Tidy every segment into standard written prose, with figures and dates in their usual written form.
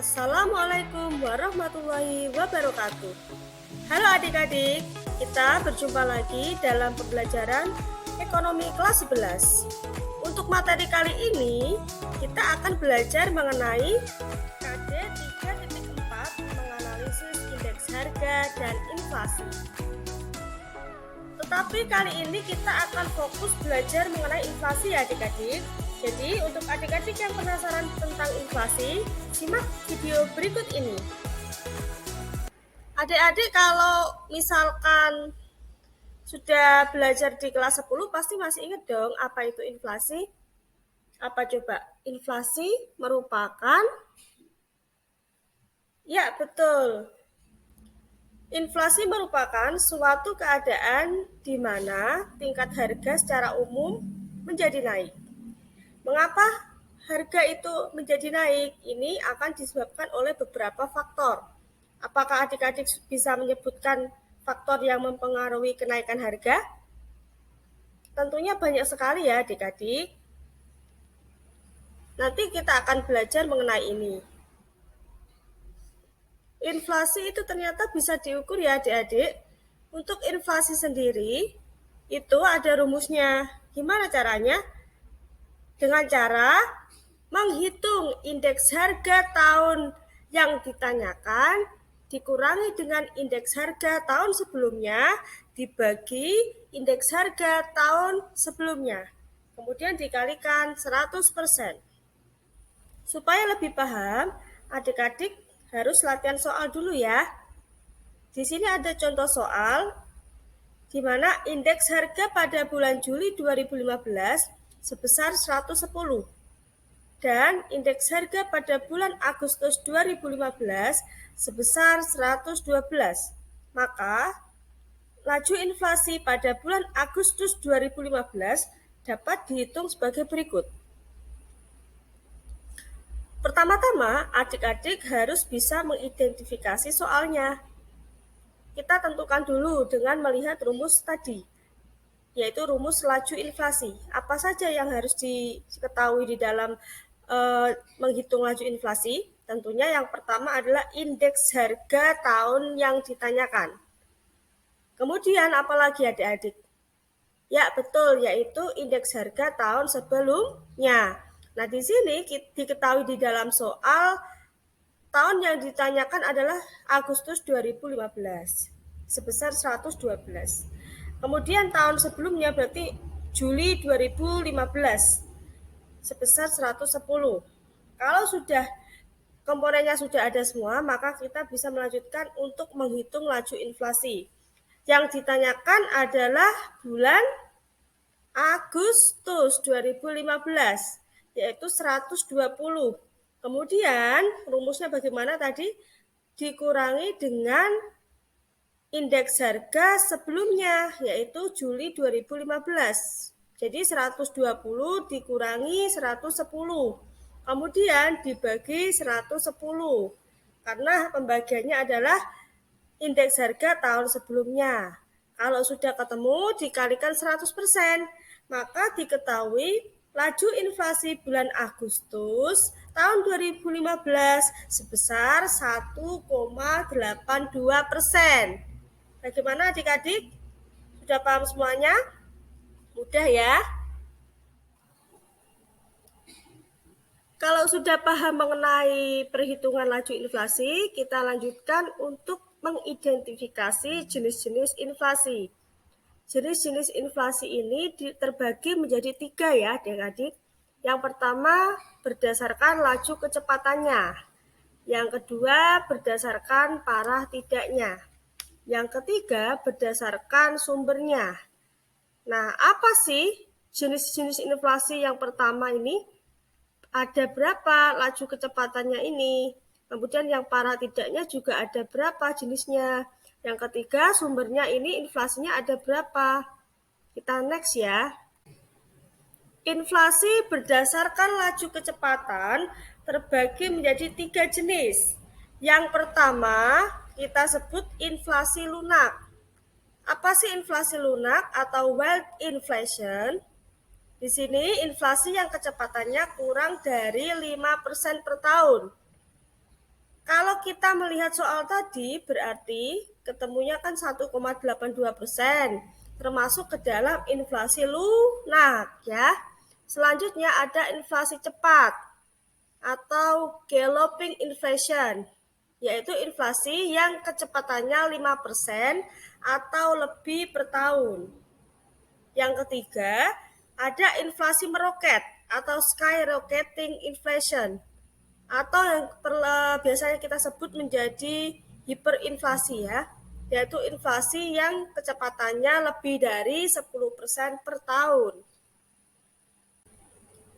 Assalamualaikum warahmatullahi wabarakatuh. Halo adik-adik, kita berjumpa lagi dalam pembelajaran ekonomi kelas 11. Untuk materi kali ini, kita akan belajar mengenai KD 3.4 menganalisis indeks harga dan inflasi. Tetapi kali ini kita akan fokus belajar mengenai inflasi ya adik-adik. Jadi untuk adik-adik yang penasaran tentang inflasi, simak video berikut ini. Adik-adik kalau misalkan sudah belajar di kelas 10 pasti masih ingat dong apa itu inflasi? Apa coba? Inflasi merupakan, ya betul, inflasi merupakan suatu keadaan di mana tingkat harga secara umum menjadi naik. Mengapa harga itu menjadi naik? Ini akan disebabkan oleh beberapa faktor. Apakah adik-adik bisa menyebutkan faktor yang mempengaruhi kenaikan harga? Tentunya banyak sekali ya adik-adik. Nanti kita akan belajar mengenai ini. Inflasi itu ternyata bisa diukur ya adik-adik. Untuk inflasi sendiri, itu ada rumusnya. Gimana caranya? Dengan cara menghitung indeks harga tahun yang ditanyakan dikurangi dengan indeks harga tahun sebelumnya dibagi indeks harga tahun sebelumnya. Kemudian dikalikan 100%. Supaya lebih paham, adik-adik harus latihan soal dulu ya. Di sini ada contoh soal di mana indeks harga pada bulan Juli 2015 sebesar 110 dan indeks harga pada bulan Agustus 2015 sebesar 112. Maka laju inflasi pada bulan Agustus 2015 dapat dihitung sebagai berikut. Pertama-tama, adik-adik harus bisa mengidentifikasi soalnya. Kita tentukan dulu dengan melihat rumus tadi, yaitu rumus laju inflasi. Apa saja yang harus diketahui di dalam menghitung laju inflasi? Tentunya yang pertama adalah indeks harga tahun yang ditanyakan. Kemudian apalagi adik-adik? Ya betul, yaitu indeks harga tahun sebelumnya. Nah di sini diketahui di dalam soal tahun yang ditanyakan adalah Agustus 2015 sebesar 112. Kemudian tahun sebelumnya berarti Juli 2015 sebesar 110. Kalau sudah komponennya sudah ada semua, maka kita bisa melanjutkan untuk menghitung laju inflasi. Yang ditanyakan adalah bulan Agustus 2015, yaitu 120. Kemudian rumusnya bagaimana tadi? Dikurangi dengan indeks harga sebelumnya, yaitu Juli 2015. Jadi 120 dikurangi 110. Kemudian dibagi 110. Karena pembagiannya adalah indeks harga tahun sebelumnya. Kalau sudah ketemu dikalikan 100%, maka diketahui laju inflasi bulan Agustus tahun 2015 sebesar 1,82%. Bagaimana adik-adik? Sudah paham semuanya? Mudah ya? Kalau sudah paham mengenai perhitungan laju inflasi, kita lanjutkan untuk mengidentifikasi jenis-jenis inflasi. Jenis-jenis inflasi ini terbagi menjadi 3 ya adik-adik. Yang pertama berdasarkan laju kecepatannya. Yang kedua berdasarkan parah tidaknya. Yang ketiga berdasarkan sumbernya. Nah, apa sih jenis-jenis inflasi yang pertama ini? Ada berapa laju kecepatannya ini? Kemudian yang parah tidaknya juga ada berapa jenisnya? Yang ketiga sumbernya ini inflasinya ada berapa? Kita next ya. Inflasi berdasarkan laju kecepatan terbagi menjadi 3 jenis. Yang pertama kita sebut inflasi lunak. Apa sih inflasi lunak atau wild inflation? Di sini inflasi yang kecepatannya kurang dari 5% per tahun. Kalau kita melihat soal tadi, berarti ketemunya kan 1,82%, termasuk ke dalam inflasi lunak ya. Selanjutnya ada inflasi cepat atau galloping inflation, yaitu inflasi yang kecepatannya 5% atau lebih per tahun. Yang ketiga, ada inflasi meroket atau skyrocketing inflation, atau yang biasanya kita sebut menjadi hiperinflasi ya, yaitu inflasi yang kecepatannya lebih dari 10% per tahun.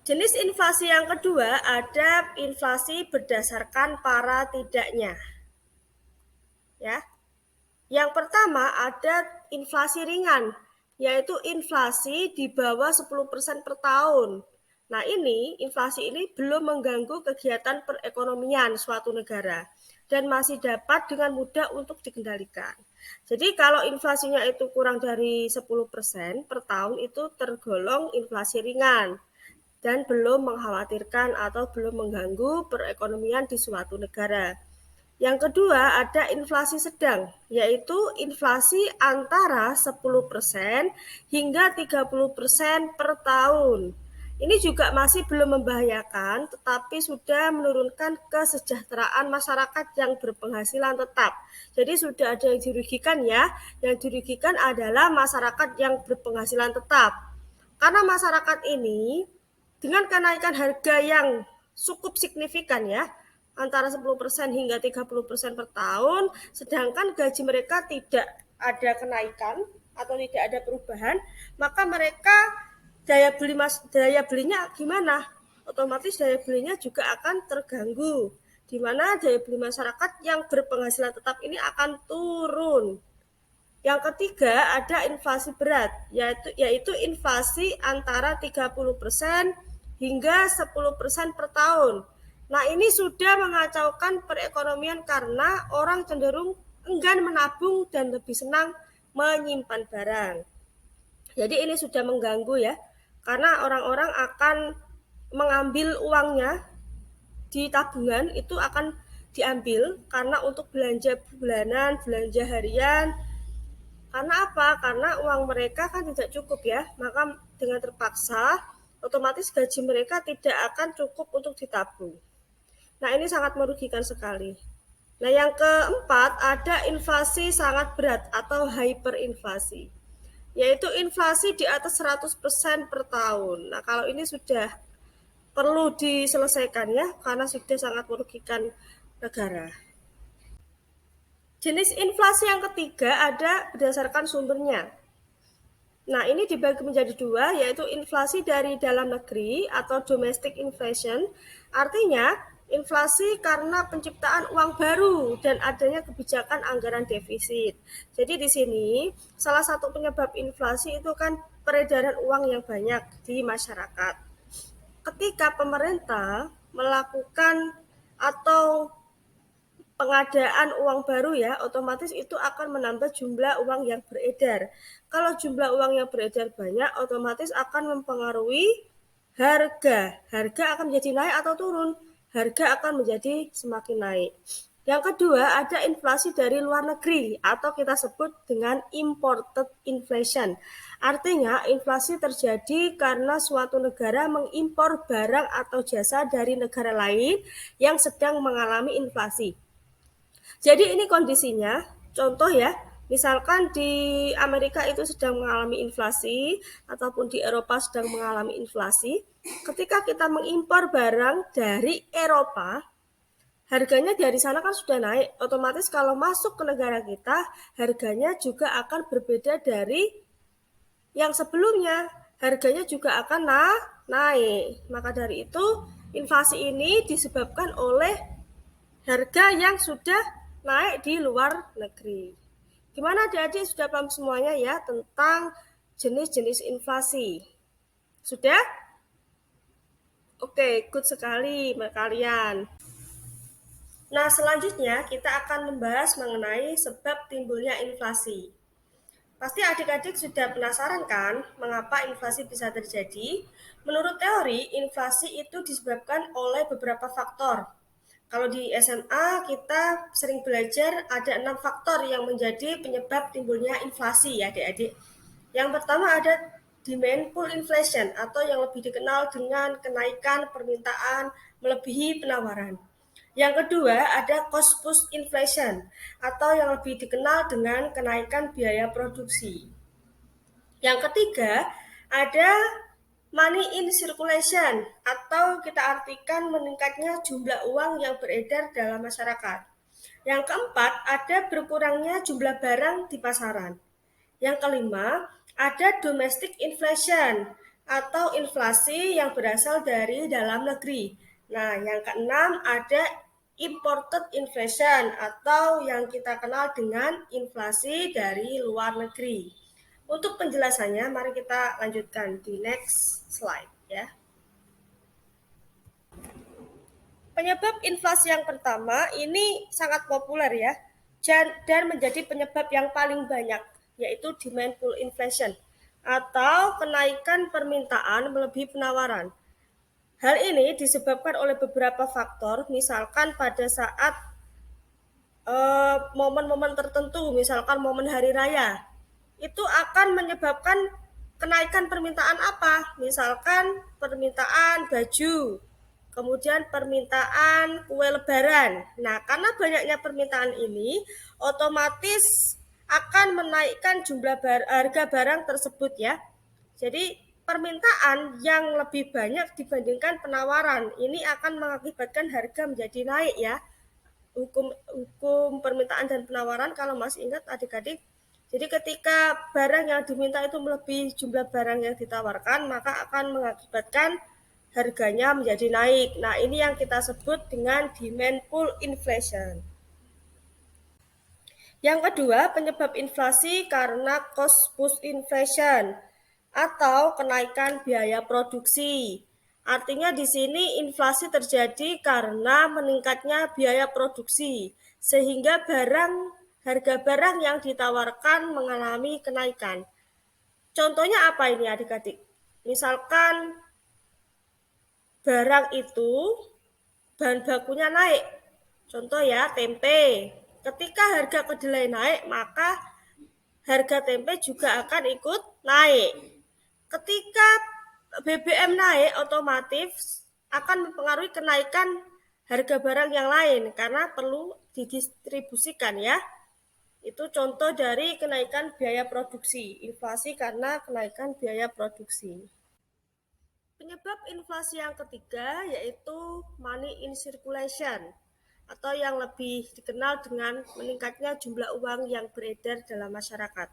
Jenis inflasi yang kedua ada inflasi berdasarkan para tidaknya. Ya. Yang pertama ada inflasi ringan, yaitu inflasi di bawah 10% per tahun. Nah, inflasi ini belum mengganggu kegiatan perekonomian suatu negara dan masih dapat dengan mudah untuk dikendalikan. Jadi kalau inflasinya itu kurang dari 10% per tahun itu tergolong inflasi ringan dan belum mengkhawatirkan atau belum mengganggu perekonomian di suatu negara. Yang kedua ada inflasi sedang, yaitu inflasi antara 10% hingga 30% per tahun. Ini juga masih belum membahayakan, tetapi sudah menurunkan kesejahteraan masyarakat yang berpenghasilan tetap. Jadi sudah ada yang dirugikan ya, yang dirugikan adalah masyarakat yang berpenghasilan tetap. Karena masyarakat ini dengan kenaikan harga yang cukup signifikan ya, antara 10% hingga 30% per tahun, sedangkan gaji mereka tidak ada kenaikan atau tidak ada perubahan, maka mereka daya belinya gimana? Otomatis daya belinya juga akan terganggu, di mana daya beli masyarakat yang berpenghasilan tetap ini akan turun. Yang ketiga ada inflasi berat, yaitu inflasi antara 30% hingga 10% per tahun. Nah, ini sudah mengacaukan perekonomian karena orang cenderung enggan menabung dan lebih senang menyimpan barang. Jadi ini sudah mengganggu ya, karena orang-orang akan mengambil uangnya di tabungan itu akan diambil karena untuk belanja bulanan, belanja harian. Karena apa? Karena uang mereka kan tidak cukup ya, maka dengan terpaksa otomatis gaji mereka tidak akan cukup untuk ditabung. Nah, ini sangat merugikan sekali. Nah, yang keempat ada inflasi sangat berat atau hyperinflasi, yaitu inflasi di atas 100% per tahun. Nah, kalau ini sudah perlu diselesaikan ya, karena sudah sangat merugikan negara. Jenis inflasi yang ketiga ada berdasarkan sumbernya. Nah, ini dibagi menjadi dua, yaitu inflasi dari dalam negeri atau domestic inflation. Artinya, inflasi karena penciptaan uang baru dan adanya kebijakan anggaran defisit. Jadi di sini salah satu penyebab inflasi itu kan peredaran uang yang banyak di masyarakat. Ketika pemerintah melakukan atau pengadaan uang baru ya, otomatis itu akan menambah jumlah uang yang beredar. Kalau jumlah uang yang beredar banyak, otomatis akan mempengaruhi harga. Harga akan menjadi naik atau turun. Harga akan menjadi semakin naik. Yang kedua, ada inflasi dari luar negeri atau kita sebut dengan imported inflation. Artinya, inflasi terjadi karena suatu negara mengimpor barang atau jasa dari negara lain yang sedang mengalami inflasi. Jadi ini kondisinya, contoh ya, misalkan di Amerika itu sedang mengalami inflasi, ataupun di Eropa sedang mengalami inflasi, ketika kita mengimpor barang dari Eropa, harganya dari sana kan sudah naik, otomatis kalau masuk ke negara kita, harganya juga akan berbeda dari yang sebelumnya, harganya juga akan naik. Maka dari itu, inflasi ini disebabkan oleh harga yang sudah naik di luar negeri. Gimana adik-adik sudah paham semuanya ya tentang jenis-jenis inflasi? Sudah? Oke, good sekali kalian. Nah, selanjutnya kita akan membahas mengenai sebab timbulnya inflasi. Pasti adik-adik sudah penasaran kan mengapa inflasi bisa terjadi? Menurut teori, inflasi itu disebabkan oleh beberapa faktor. Kalau di SMA kita sering belajar ada 6 faktor yang menjadi penyebab timbulnya inflasi ya adik-adik. Yang pertama ada demand pull inflation atau yang lebih dikenal dengan kenaikan permintaan melebihi penawaran. Yang kedua ada cost push inflation atau yang lebih dikenal dengan kenaikan biaya produksi. Yang ketiga ada money in circulation atau kita artikan meningkatnya jumlah uang yang beredar dalam masyarakat. Yang keempat, ada berkurangnya jumlah barang di pasaran. Yang kelima, ada domestic inflation atau inflasi yang berasal dari dalam negeri. Nah, yang keenam ada imported inflation atau yang kita kenal dengan inflasi dari luar negeri. Untuk penjelasannya, mari kita lanjutkan di next slide ya. Penyebab inflasi yang pertama ini sangat populer ya, dan menjadi penyebab yang paling banyak, yaitu demand pull inflation atau kenaikan permintaan melebihi penawaran. Hal ini disebabkan oleh beberapa faktor, misalkan pada saat momen-momen tertentu, misalkan momen hari raya, itu akan menyebabkan kenaikan permintaan apa? Misalkan permintaan baju, kemudian permintaan kue lebaran. Nah, karena banyaknya permintaan ini, otomatis akan menaikkan jumlah harga barang tersebut ya. Jadi permintaan yang lebih banyak dibandingkan penawaran ini akan mengakibatkan harga menjadi naik ya. Hukum permintaan dan penawaran kalau masih ingat adik-adik. Jadi ketika barang yang diminta itu melebihi jumlah barang yang ditawarkan, maka akan mengakibatkan harganya menjadi naik. Nah, ini yang kita sebut dengan demand pull inflation. Yang kedua, penyebab inflasi karena cost push inflation atau kenaikan biaya produksi. Artinya di sini inflasi terjadi karena meningkatnya biaya produksi, sehingga harga barang yang ditawarkan mengalami kenaikan. Contohnya apa ini adik-adik? Misalkan barang itu bahan bakunya naik. Contoh ya, tempe. Ketika harga kedelai naik, maka harga tempe juga akan ikut naik. Ketika BBM naik, otomatis akan mempengaruhi kenaikan harga barang yang lain karena perlu didistribusikan ya. Itu contoh dari kenaikan biaya produksi, inflasi karena kenaikan biaya produksi. Penyebab inflasi yang ketiga yaitu money in circulation atau yang lebih dikenal dengan meningkatnya jumlah uang yang beredar dalam masyarakat.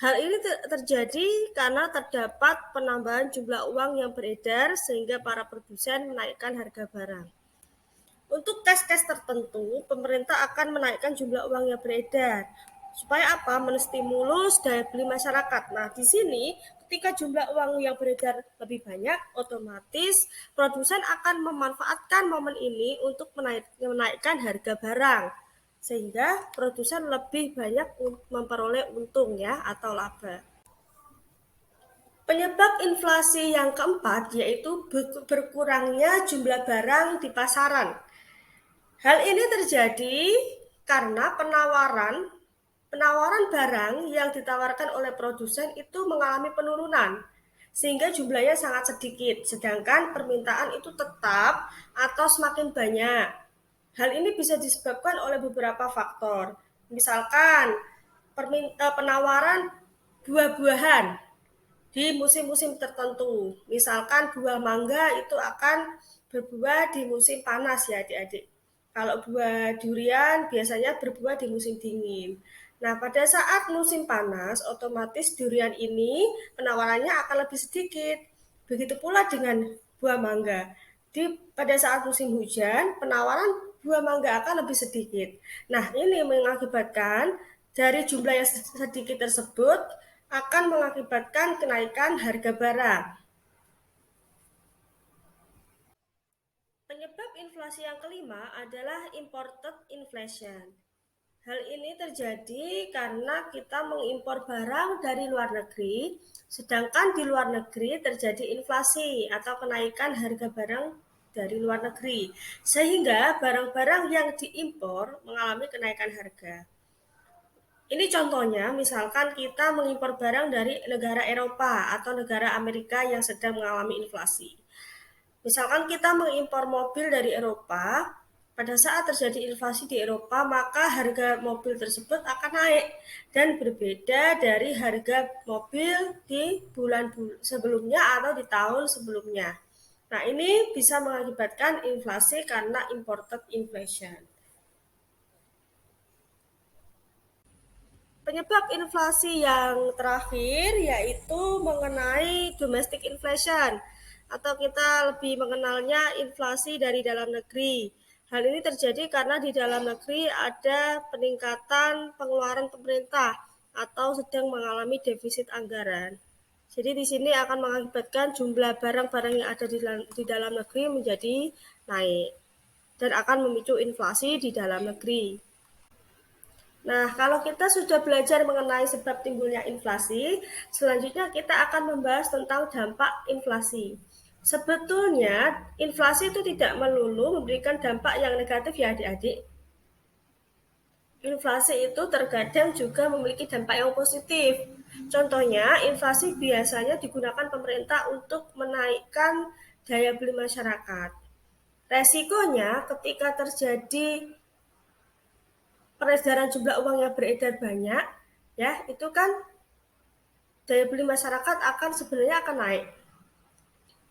Hal ini terjadi karena terdapat penambahan jumlah uang yang beredar sehingga para produsen menaikkan harga barang. Untuk tes-tes tertentu, pemerintah akan menaikkan jumlah uang yang beredar. Supaya apa? Menstimulus daya beli masyarakat. Nah, di sini ketika jumlah uang yang beredar lebih banyak, otomatis produsen akan memanfaatkan momen ini untuk menaikkan harga barang. Sehingga produsen lebih banyak memperoleh untung ya atau laba. Penyebab inflasi yang keempat yaitu berkurangnya jumlah barang di pasaran. Hal ini terjadi karena penawaran barang yang ditawarkan oleh produsen itu mengalami penurunan sehingga jumlahnya sangat sedikit, sedangkan permintaan itu tetap atau semakin banyak. Hal ini bisa disebabkan oleh beberapa faktor. Misalkan penawaran buah-buahan di musim-musim tertentu. Misalkan buah mangga itu akan berbuah di musim panas ya adik-adik. Kalau buah durian biasanya berbuah di musim dingin. Nah, pada saat musim panas, otomatis durian ini penawarannya akan lebih sedikit. Begitu pula dengan buah mangga. Pada saat musim hujan, penawaran buah mangga akan lebih sedikit. Nah, ini mengakibatkan dari jumlah yang sedikit tersebut akan mengakibatkan kenaikan harga barang. Penyebab inflasi yang kelima adalah imported inflation. Hal ini terjadi karena kita mengimpor barang dari luar negeri, sedangkan di luar negeri terjadi inflasi atau kenaikan harga barang dari luar negeri, sehingga barang-barang yang diimpor mengalami kenaikan harga. Ini contohnya, misalkan kita mengimpor barang dari negara Eropa atau negara Amerika yang sedang mengalami inflasi. Misalkan kita mengimpor mobil dari Eropa, pada saat terjadi inflasi di Eropa, maka harga mobil tersebut akan naik dan berbeda dari harga mobil di bulan sebelumnya atau di tahun sebelumnya. Nah, ini bisa mengakibatkan inflasi karena imported inflation. Penyebab inflasi yang terakhir yaitu mengenai domestic inflation atau kita lebih mengenalnya inflasi dari dalam negeri. Hal ini terjadi karena di dalam negeri ada peningkatan pengeluaran pemerintah atau sedang mengalami defisit anggaran. Jadi di sini akan mengakibatkan jumlah barang-barang yang ada di dalam negeri menjadi naik dan akan memicu inflasi di dalam negeri. Nah, kalau kita sudah belajar mengenai sebab timbulnya inflasi, selanjutnya kita akan membahas tentang dampak inflasi. Sebetulnya, inflasi itu tidak melulu memberikan dampak yang negatif ya adik-adik. Inflasi itu terkadang juga memiliki dampak yang positif. Contohnya, inflasi biasanya digunakan pemerintah untuk menaikkan daya beli masyarakat. Resikonya ketika terjadi peredaran jumlah uang yang beredar banyak, ya itu kan daya beli masyarakat sebenarnya akan naik.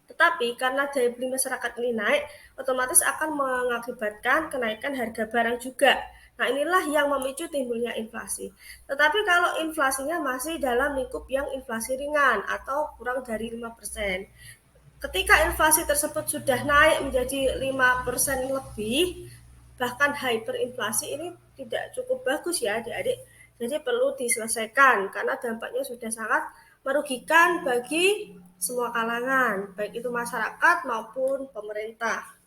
Tetapi karena daya beli masyarakat ini naik, otomatis akan mengakibatkan kenaikan harga barang juga. Nah, inilah yang memicu timbulnya inflasi. Tetapi kalau inflasinya masih dalam lingkup yang inflasi ringan atau kurang dari 5%. Ketika inflasi tersebut sudah naik menjadi 5% lebih, bahkan hyperinflasi, ini tidak cukup bagus ya adik-adik. Jadi perlu diselesaikan karena dampaknya sudah sangat merugikan bagi semua kalangan, baik itu masyarakat maupun pemerintah.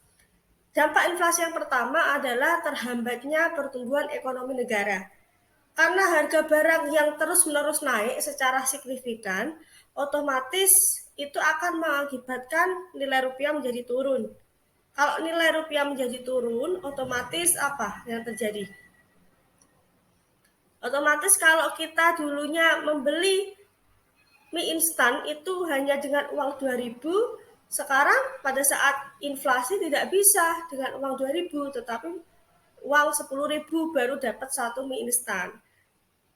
Dampak inflasi yang pertama adalah terhambatnya pertumbuhan ekonomi negara. Karena harga barang yang terus-menerus naik secara signifikan, otomatis itu akan mengakibatkan nilai rupiah menjadi turun. Kalau nilai rupiah menjadi turun, otomatis apa yang terjadi? Otomatis kalau kita dulunya membeli mie instan itu hanya dengan uang 2.000, sekarang pada saat inflasi tidak bisa dengan uang 2.000, tetapi uang 10.000 baru dapat satu mie instan.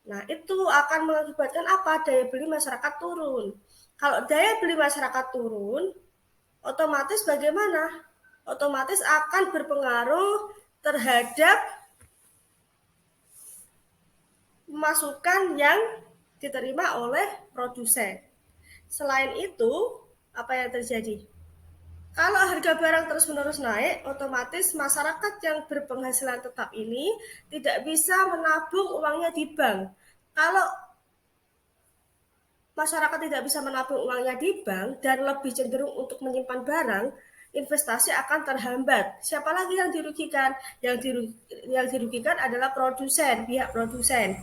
Nah, itu akan mengakibatkan apa? Daya beli masyarakat turun. Kalau daya beli masyarakat turun, otomatis bagaimana? Otomatis akan berpengaruh terhadap masukan yang diterima oleh produsen. Selain itu, apa yang terjadi? Kalau harga barang terus-menerus naik, otomatis masyarakat yang berpenghasilan tetap ini tidak bisa menabung uangnya di bank. Kalau masyarakat tidak bisa menabung uangnya di bank dan lebih cenderung untuk menyimpan barang, investasi akan terhambat. Siapa lagi yang dirugikan? Yang dirugikan adalah pihak produsen.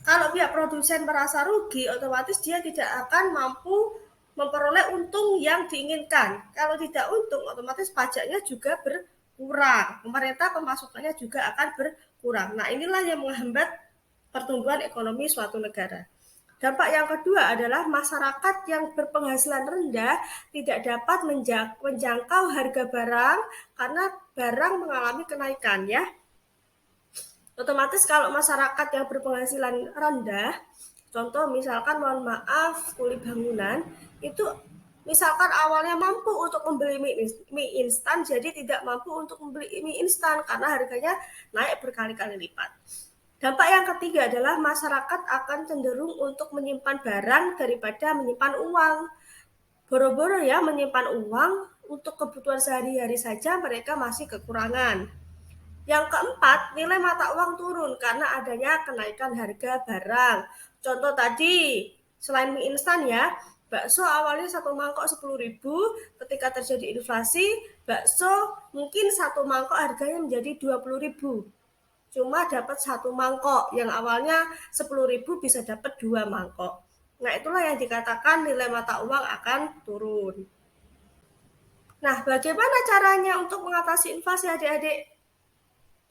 Kalau pihak produsen merasa rugi, otomatis dia tidak akan mampu memperoleh untung yang diinginkan. Kalau tidak untung, otomatis pajaknya juga berkurang. Pemerintah pemasukannya juga akan berkurang. Nah, inilah yang menghambat pertumbuhan ekonomi suatu negara. Dampak yang kedua adalah masyarakat yang berpenghasilan rendah tidak dapat menjangkau harga barang karena barang mengalami kenaikan ya. Otomatis kalau masyarakat yang berpenghasilan rendah, contoh misalkan mohon maaf kuli bangunan, itu misalkan awalnya mampu untuk membeli mie instan, jadi tidak mampu untuk membeli mie instan karena harganya naik berkali-kali lipat. Dampak yang ketiga adalah masyarakat akan cenderung untuk menyimpan barang daripada menyimpan uang. Boro-boro ya menyimpan uang untuk kebutuhan sehari-hari saja mereka masih kekurangan. Yang keempat, nilai mata uang turun karena adanya kenaikan harga barang. Contoh tadi, selain mie instan ya, bakso awalnya satu mangkok 10.000, ketika terjadi inflasi, bakso mungkin satu mangkok harganya menjadi 20.000. Cuma dapat satu mangkok, yang awalnya 10.000 bisa dapat 2 mangkok. Nah, itulah yang dikatakan nilai mata uang akan turun. Nah, bagaimana caranya untuk mengatasi inflasi, adik-adik?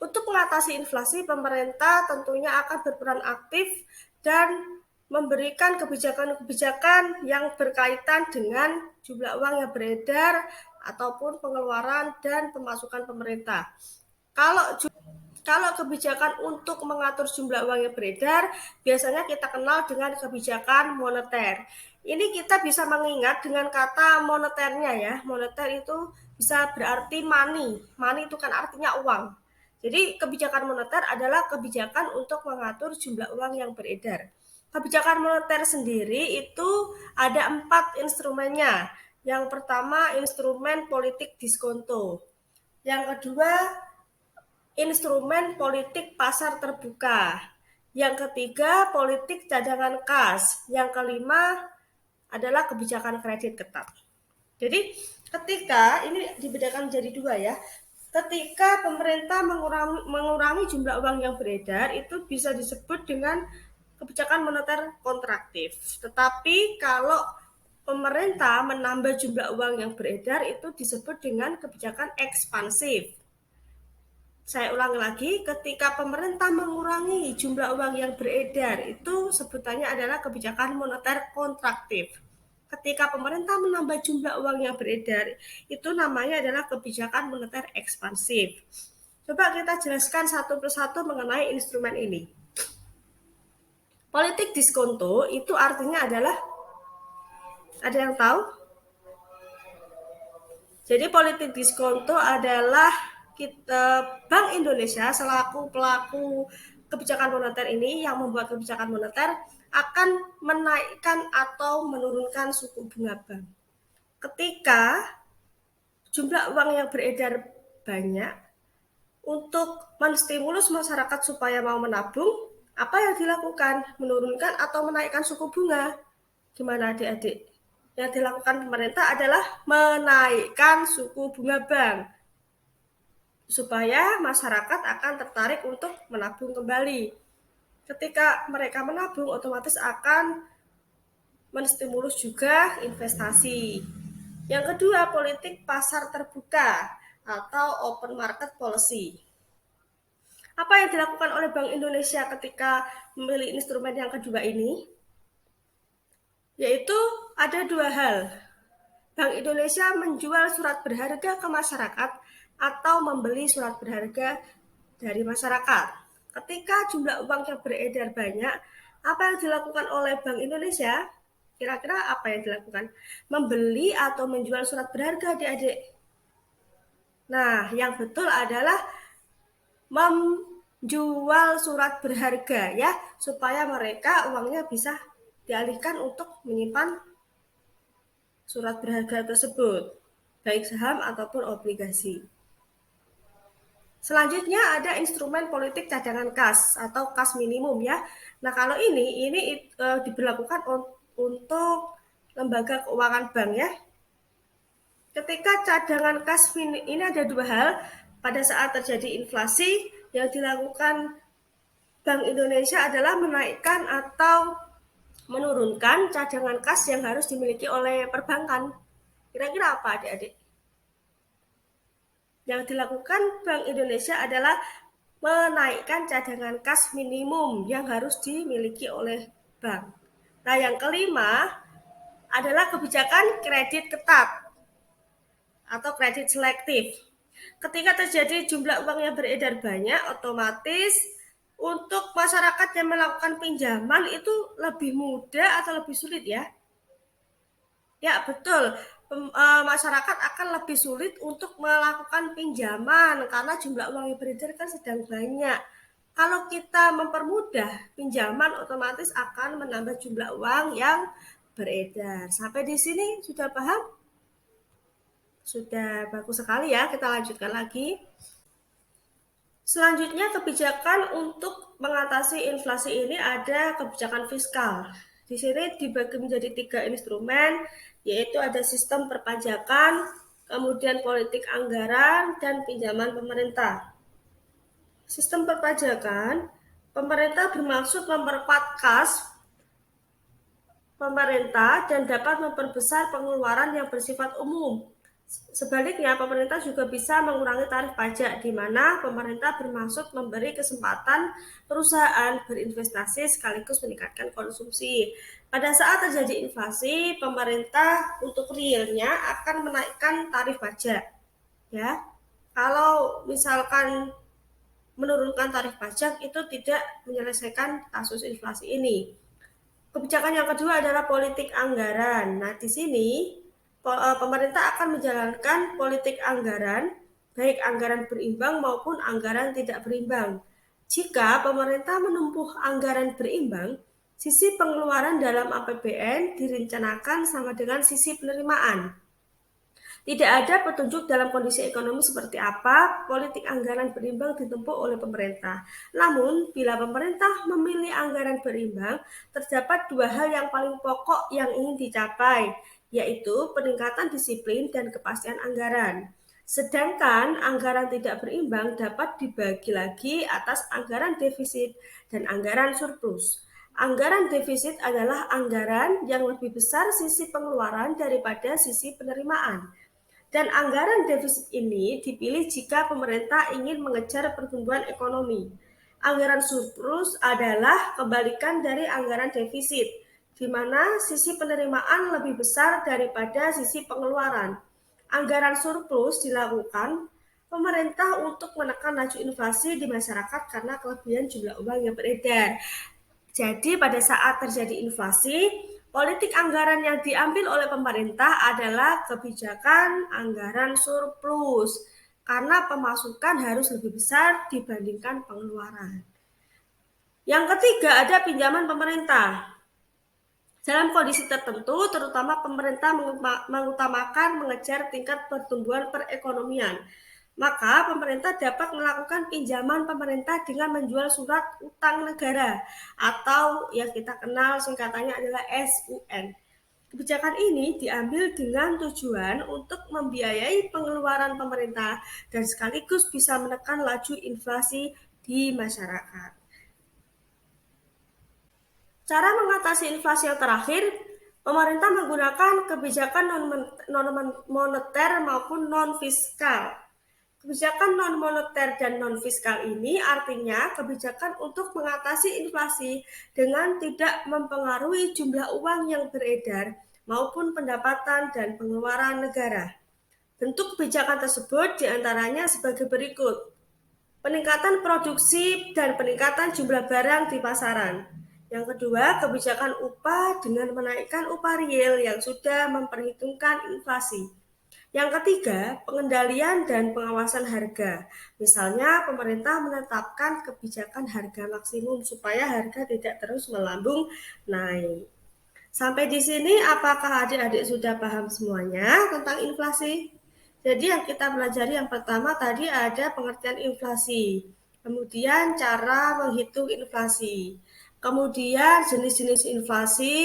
Untuk mengatasi inflasi, pemerintah tentunya akan berperan aktif dan memberikan kebijakan-kebijakan yang berkaitan dengan jumlah uang yang beredar ataupun pengeluaran dan pemasukan pemerintah. Kalau kebijakan untuk mengatur jumlah uang yang beredar, biasanya kita kenal dengan kebijakan moneter. Ini kita bisa mengingat dengan kata moneternya ya. Moneter itu bisa berarti money. Money itu kan artinya uang. Jadi kebijakan moneter adalah kebijakan untuk mengatur jumlah uang yang beredar. Kebijakan moneter sendiri itu ada 4 instrumennya. Yang pertama instrumen politik diskonto. Yang kedua instrumen politik pasar terbuka. Yang ketiga, politik cadangan kas. Yang kelima adalah kebijakan kredit ketat. Jadi, ketika ini dibedakan menjadi dua ya. Ketika pemerintah mengurangi jumlah uang yang beredar, itu bisa disebut dengan kebijakan moneter kontraktif. Tetapi kalau pemerintah menambah jumlah uang yang beredar, itu disebut dengan kebijakan ekspansif. Saya ulangi lagi, ketika pemerintah mengurangi jumlah uang yang beredar, itu sebutannya adalah kebijakan moneter kontraktif. Ketika pemerintah menambah jumlah uang yang beredar, itu namanya adalah kebijakan moneter ekspansif. Coba kita jelaskan satu persatu mengenai instrumen ini. Politik diskonto itu artinya adalah, ada yang tahu? Jadi politik diskonto adalah Bank Indonesia selaku pelaku kebijakan moneter ini yang membuat kebijakan moneter akan menaikkan atau menurunkan suku bunga bank. Ketika jumlah uang yang beredar banyak, untuk menstimulus masyarakat supaya mau menabung, apa yang dilakukan? Menurunkan atau menaikkan suku bunga. Gimana adik-adik? Yang dilakukan pemerintah adalah menaikkan suku bunga bank supaya masyarakat akan tertarik untuk menabung kembali. Ketika mereka menabung, otomatis akan menstimulus juga investasi. Yang kedua, politik pasar terbuka atau open market policy. Apa yang dilakukan oleh Bank Indonesia ketika memilih instrumen yang kedua ini? Yaitu ada dua hal. Bank Indonesia menjual surat berharga ke masyarakat atau membeli surat berharga dari masyarakat. Ketika jumlah uang yang beredar banyak, apa yang dilakukan oleh Bank Indonesia? Kira-kira apa yang dilakukan? Membeli atau menjual surat berharga, adik-adik? Nah, yang betul adalah menjual surat berharga ya, supaya mereka uangnya bisa dialihkan untuk menyimpan surat berharga tersebut, baik saham ataupun obligasi. Selanjutnya ada instrumen politik cadangan kas atau kas minimum ya. Nah, kalau ini diberlakukan untuk lembaga keuangan bank ya. Ketika cadangan kas ini ada dua hal, pada saat terjadi inflasi yang dilakukan Bank Indonesia adalah menaikkan atau menurunkan cadangan kas yang harus dimiliki oleh perbankan. Kira-kira apa adik-adik? Yang dilakukan Bank Indonesia adalah menaikkan cadangan kas minimum yang harus dimiliki oleh bank. Nah, yang kelima adalah kebijakan kredit ketat atau kredit selektif. Ketika terjadi jumlah uang yang beredar banyak, otomatis untuk masyarakat yang melakukan pinjaman itu lebih mudah atau lebih sulit ya? Ya, betul. Masyarakat akan lebih sulit untuk melakukan pinjaman karena jumlah uang yang beredar kan sedang banyak. Kalau kita mempermudah pinjaman, otomatis akan menambah jumlah uang yang beredar. Sampai di sini sudah paham? Sudah bagus sekali ya, kita lanjutkan lagi. Selanjutnya kebijakan untuk mengatasi inflasi ini ada kebijakan fiskal. Di sini dibagi menjadi 3 instrumen, yaitu ada sistem perpajakan, kemudian politik anggaran, dan pinjaman pemerintah. Sistem perpajakan, pemerintah bermaksud memperkuat kas pemerintah dan dapat memperbesar pengeluaran yang bersifat umum. Sebaliknya, pemerintah juga bisa mengurangi tarif pajak, di mana pemerintah bermaksud memberi kesempatan perusahaan berinvestasi sekaligus meningkatkan konsumsi. Pada saat terjadi inflasi, pemerintah untuk realnya akan menaikkan tarif pajak. Ya, kalau misalkan menurunkan tarif pajak itu tidak menyelesaikan kasus inflasi ini. Kebijakan yang kedua adalah politik anggaran. Nah, di sini pemerintah akan menjalankan politik anggaran, baik anggaran berimbang maupun anggaran tidak berimbang. Jika pemerintah menempuh anggaran berimbang, sisi pengeluaran dalam APBN direncanakan sama dengan sisi penerimaan. Tidak ada petunjuk dalam kondisi ekonomi seperti apa politik anggaran berimbang ditempuh oleh pemerintah. Namun, bila pemerintah memilih anggaran berimbang, terdapat dua hal yang paling pokok yang ingin dicapai, yaitu peningkatan disiplin dan kepastian anggaran. Sedangkan anggaran tidak berimbang dapat dibagi lagi atas anggaran defisit dan anggaran surplus. Anggaran defisit adalah anggaran yang lebih besar sisi pengeluaran daripada sisi penerimaan. Dan anggaran defisit ini dipilih jika pemerintah ingin mengejar pertumbuhan ekonomi. Anggaran surplus adalah kebalikan dari anggaran defisit, di mana sisi penerimaan lebih besar daripada sisi pengeluaran. Anggaran surplus dilakukan pemerintah untuk menekan laju inflasi di masyarakat karena kelebihan jumlah uang yang beredar. Jadi pada saat terjadi inflasi, politik anggaran yang diambil oleh pemerintah adalah kebijakan anggaran surplus karena pemasukan harus lebih besar dibandingkan pengeluaran. Yang ketiga ada pinjaman pemerintah. Dalam kondisi tertentu, terutama pemerintah mengutamakan mengejar tingkat pertumbuhan perekonomian. Maka pemerintah dapat melakukan pinjaman pemerintah dengan menjual surat utang negara atau yang kita kenal singkatannya adalah SUN. Kebijakan ini diambil dengan tujuan untuk membiayai pengeluaran pemerintah dan sekaligus bisa menekan laju inflasi di masyarakat. Cara mengatasi inflasi yang terakhir, pemerintah menggunakan kebijakan non-moneter maupun non-fiskal. Kebijakan non-moneter dan non-fiskal ini artinya kebijakan untuk mengatasi inflasi dengan tidak mempengaruhi jumlah uang yang beredar maupun pendapatan dan pengeluaran negara. Bentuk kebijakan tersebut diantaranya sebagai berikut. Peningkatan produksi dan peningkatan jumlah barang di pasaran. Yang kedua, kebijakan upah dengan menaikkan upah real yang sudah memperhitungkan inflasi. Yang ketiga, pengendalian dan pengawasan harga. Misalnya, pemerintah menetapkan kebijakan harga maksimum supaya harga tidak terus melambung naik. Sampai di sini, apakah adik-adik sudah paham semuanya tentang inflasi? Jadi yang kita pelajari yang pertama tadi ada pengertian inflasi, kemudian cara menghitung inflasi, kemudian jenis-jenis inflasi,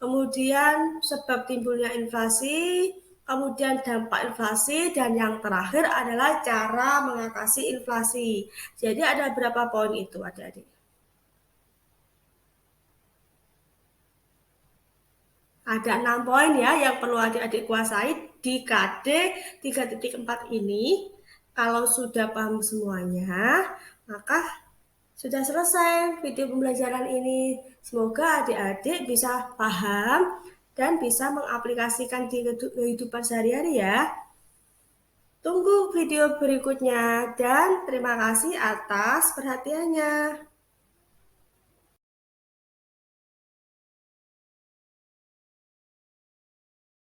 kemudian sebab timbulnya inflasi, kemudian dampak inflasi, dan yang terakhir adalah cara mengatasi inflasi. Jadi ada berapa poin itu adik-adik? Ada 6 poin ya yang perlu adik-adik kuasai di KD 3.4 ini. Kalau sudah paham semuanya, maka sudah selesai video pembelajaran ini. Semoga adik-adik bisa paham dan bisa mengaplikasikan di kehidupan sehari-hari ya. Tunggu video berikutnya dan terima kasih atas perhatiannya.